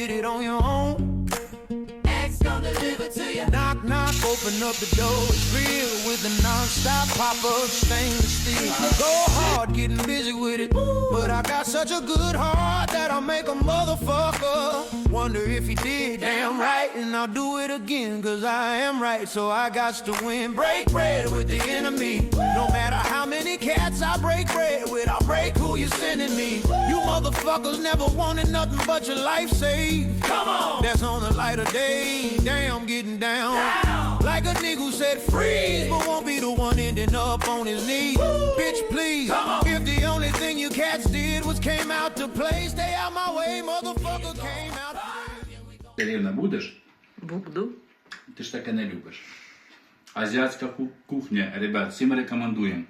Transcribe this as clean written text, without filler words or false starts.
get it on your own. X gon' deliver to you. Knock, knock, open up the door. It's filled with the non-stop pop-up stainless steel. Go hard, getting busy with it. But I got such a good heart that I'll make a motherfucker wonder if he did damn right. And I'll do it again, cause I am right. So I got to win. Break bread with the enemy. No matter how many cats I break bread with, I'll break who you're sending me. You motherfuckers never wanted nothing but your life saved. Come on! That's on the light of day. Damn, getting down. Like a nigga who said freeze, but won't be the one ending up on his knees. Bitch, please. If the only thing you cats did was came out to play, stay out my way, motherfucker came out. Рівна будеш? Буду. Ти ж таке не любиш. Азіатська кухня, ребят, всім рекомендуємо.